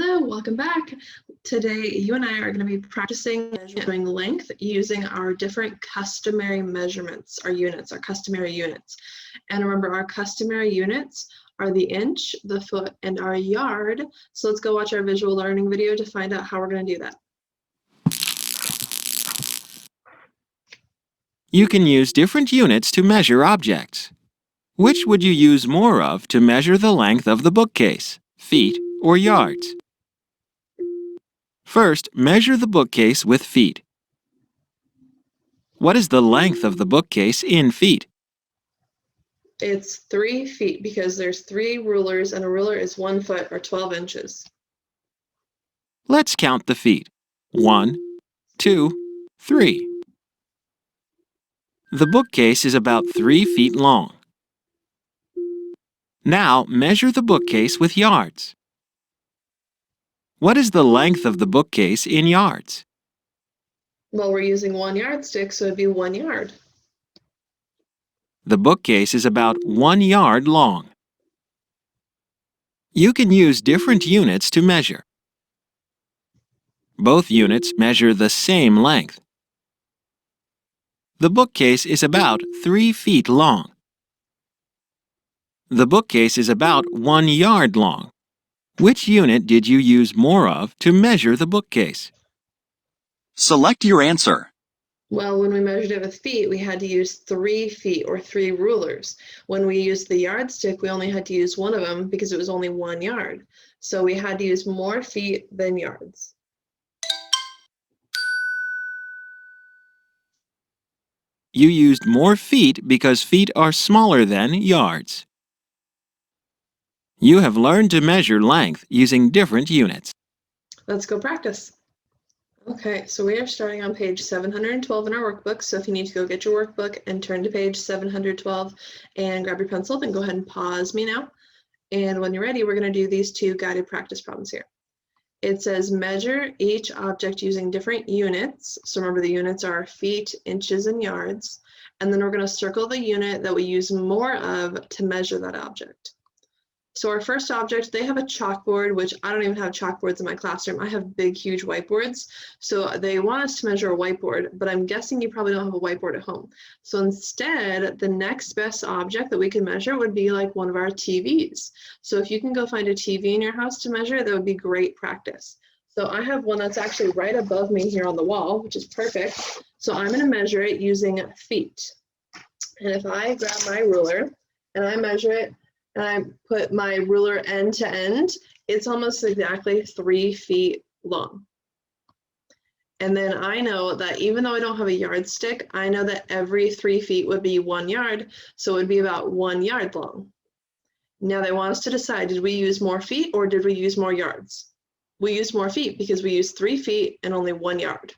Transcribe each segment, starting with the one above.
Hello, welcome back. Today, you and I are going to be practicing measuring length using our different customary measurements, our units, our customary units. And remember, our customary units are the inch, the foot, and our yard. So let's go watch our visual learning video to find out how we're going to do that. You can use different units to measure objects. Which would you use more of to measure the length of the bookcase, feet or yards? First, measure the bookcase with feet. What is the length of the bookcase in feet? It's 3 feet because there's 3 rulers and a ruler is 1 foot or 12 inches. Let's count the feet. 1, 2, 3. The bookcase is about 3 feet long. Now, measure the bookcase with yards. What is the length of the bookcase in yards? Well, we're using 1 yardstick, so it'd be 1 yard. The bookcase is about 1 yard long. You can use different units to measure. Both units measure the same length. The bookcase is about 3 feet long. The bookcase is about 1 yard long. Which unit did you use more of to measure the bookcase? Select your answer. Well, when we measured it with feet, we had to use 3 feet or 3 rulers. When we used the yardstick, we only had to use one of them because it was only 1 yard. So we had to use more feet than yards. You used more feet because feet are smaller than yards. You have learned to measure length using different units. Let's go practice. Okay, so we are starting on page 712 in our workbook. So if you need to go get your workbook and turn to page 712 and grab your pencil, then go ahead and pause me now. And when you're ready, we're going to do these 2 guided practice problems here. It says measure each object using different units. So remember, the units are feet, inches, and yards. And then we're going to circle the unit that we use more of to measure that object. So our first object, they have a chalkboard, which I don't even have chalkboards in my classroom. I have big, huge whiteboards. So they want us to measure a whiteboard, but I'm guessing you probably don't have a whiteboard at home. So instead, the next best object that we can measure would be like one of our TVs. So if you can go find a TV in your house to measure, that would be great practice. So I have one that's actually right above me here on the wall, which is perfect. So I'm going to measure it using feet. And if I grab my ruler and I measure it, and I put my ruler end to end, it's almost exactly 3 feet long. And then I know that even though I don't have a yardstick, I know that every 3 feet would be 1 yard, so it would be about 1 yard long. Now they want us to decide, did we use more feet or did we use more yards? We used more feet because we used 3 feet and only 1 yard.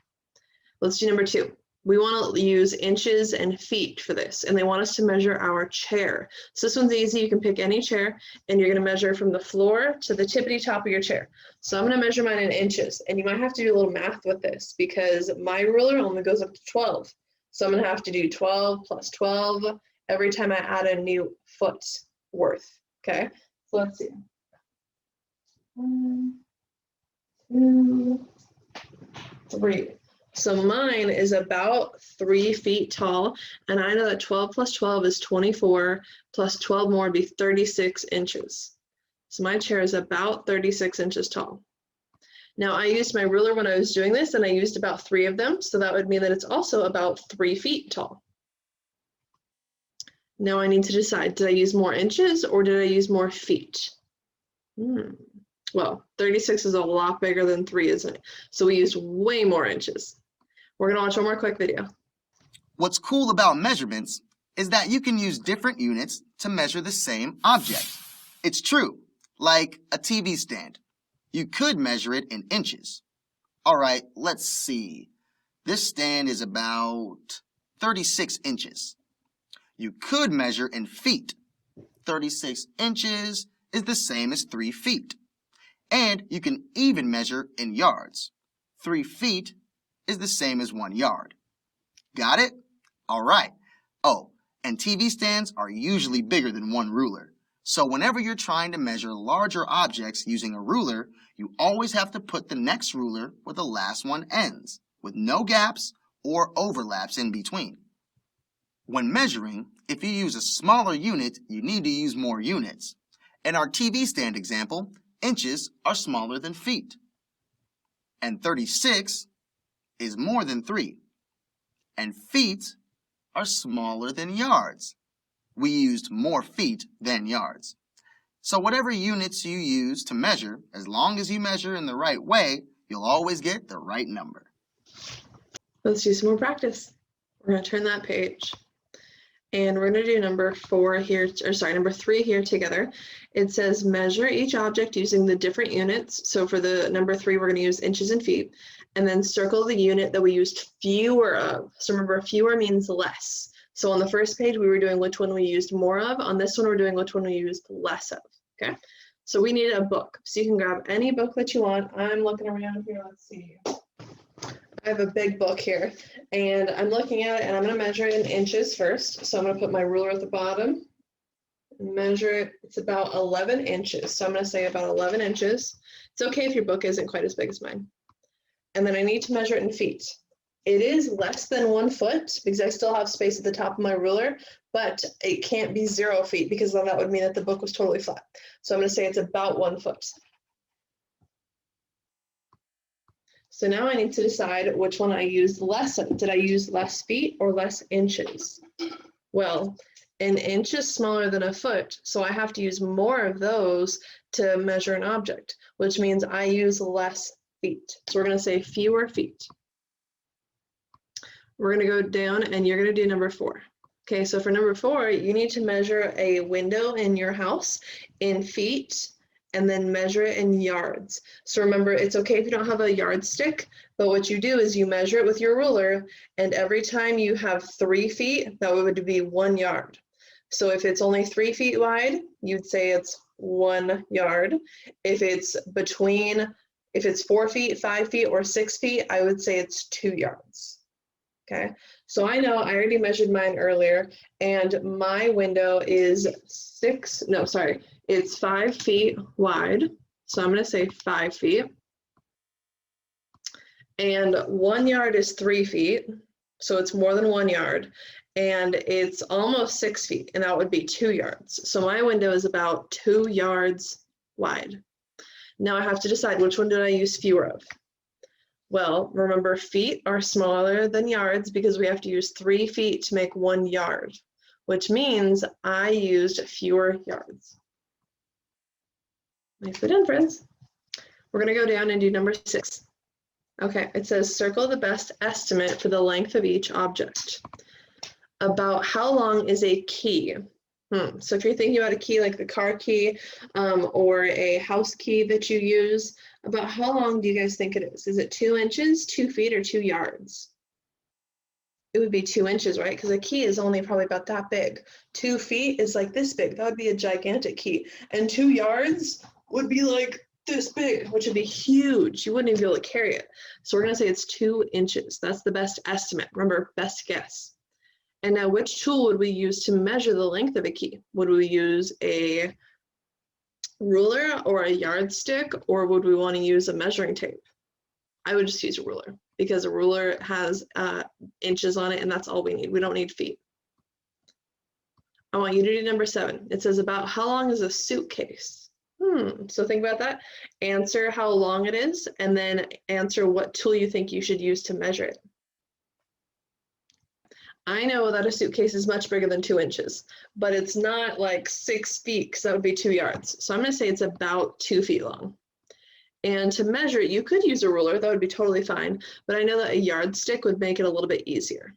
Let's do number 2. We want to use inches and feet for this, and they want us to measure our chair. So this one's easy. You can pick any chair, and you're going to measure from the floor to the tippity top of your chair. So I'm going to measure mine in inches, and you might have to do a little math with this because my ruler only goes up to 12. So I'm going to have to do 12 plus 12 every time I add a new foot worth. Okay, so let's see. 1, 2, 3. So mine is about 3 feet tall, and I know that 12 plus 12 is 24, plus 12 more would be 36 inches. So my chair is about 36 inches tall. Now I used my ruler when I was doing this, and I used about 3 of them, so that would mean that it's also about 3 feet tall. Now I need to decide, did I use more inches or did I use more feet? Well, 36 is a lot bigger than 3, isn't it? So we used way more inches. We're going to watch one more quick video. What's cool about measurements is that you can use different units to measure the same object. It's true, like a TV stand. You could measure it in inches. All right, let's see. This stand is about 36 inches. You could measure in feet. 36 inches is the same as 3 feet. And you can even measure in yards. 3 feet is the same as 1 yard. Got it? All right. Oh, and TV stands are usually bigger than 1 ruler. So whenever you're trying to measure larger objects using a ruler, you always have to put the next ruler where the last one ends, with no gaps or overlaps in between. When measuring, if you use a smaller unit, you need to use more units. In our TV stand example, inches are smaller than feet. And 36 is more than 3. And feet are smaller than yards. We used more feet than yards. So whatever units you use to measure, as long as you measure in the right way, you'll always get the right number. Let's do some more practice. We're going to turn that page. And we're going to do number 3 here together. It says measure each object using the different units. So for the number 3, we're going to use inches and feet. And then circle the unit that we used fewer of. So remember, fewer means less. So on the first page, we were doing which one we used more of. On this one, we're doing which one we used less of. Okay. So we need a book. So you can grab any book that you want. I'm looking around here. Let's see. I have a big book here, and I'm looking at it, and I'm going to measure it in inches first. So I'm going to put my ruler at the bottom and measure it. It's about 11 inches. So I'm going to say about 11 inches. It's okay if your book isn't quite as big as mine. And then I need to measure it in feet. It is less than 1 foot because I still have space at the top of my ruler, but it can't be 0 feet because then that would mean that the book was totally flat. So I'm going to say it's about 1 foot. So now I need to decide which one I used less of. Did I use less feet or less inches? Well, an inch is smaller than a foot, so I have to use more of those to measure an object, which means I use less feet. So we're going to say fewer feet. We're going to go down and you're going to do number 4. Okay, so for number 4, you need to measure a window in your house in feet and then measure it in yards. So remember, it's okay if you don't have a yardstick, but what you do is you measure it with your ruler, and every time you have 3 feet, that would be 1 yard. So if it's only 3 feet wide, you'd say it's 1 yard. If it's 4 feet, 5 feet, or 6 feet, I would say it's 2 yards. Okay, so I know I already measured mine earlier, and my window is it's 5 feet wide. So I'm going to say 5 feet. And 1 yard is 3 feet. So it's more than 1 yard. And it's almost 6 feet, and that would be 2 yards. So my window is about 2 yards wide. Now I have to decide which one did I use fewer of. Well, remember, feet are smaller than yards because we have to use 3 feet to make 1 yard, which means I used fewer yards. Nicely done, friends. We're going to go down and do number 6. Okay, it says circle the best estimate for the length of each object. About how long is a key? So if you're thinking about a key like the car key or a house key that you use, about how long do you guys think it is? Is it 2 inches, 2 feet, or 2 yards? It would be 2 inches, right? Because a key is only probably about that big. 2 feet is like this big. That would be a gigantic key. And 2 yards would be like this big, which would be huge. You wouldn't even be able to carry it. So we're going to say it's 2 inches. That's the best estimate. Remember, best guess. And now which tool would we use to measure the length of a key? Would we use a ruler or a yardstick, or would we want to use a measuring tape? I would just use a ruler because a ruler has inches on it, and that's all we need. We don't need feet. I want you to do number 7. It says about how long is a suitcase? So think about that. Answer how long it is, and then answer what tool you think you should use to measure it. I know that a suitcase is much bigger than 2 inches, but it's not like 6 feet because that would be 2 yards. So I'm going to say it's about 2 feet long. And to measure it, you could use a ruler. That would be totally fine. But I know that a yardstick would make it a little bit easier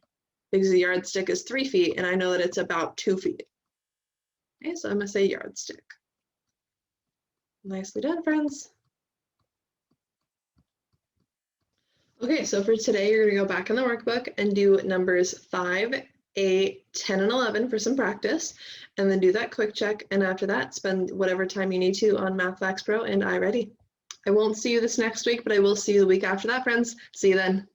because the yardstick is 3 feet, and I know that it's about 2 feet. Okay, so I'm going to say yardstick. Nicely done, friends. Okay, so for today, you're going to go back in the workbook and do numbers 5, 8, 10, and 11 for some practice, and then do that quick check. And after that, spend whatever time you need to on Math Facts Pro and iReady. I won't see you this next week, but I will see you the week after that, friends. See you then.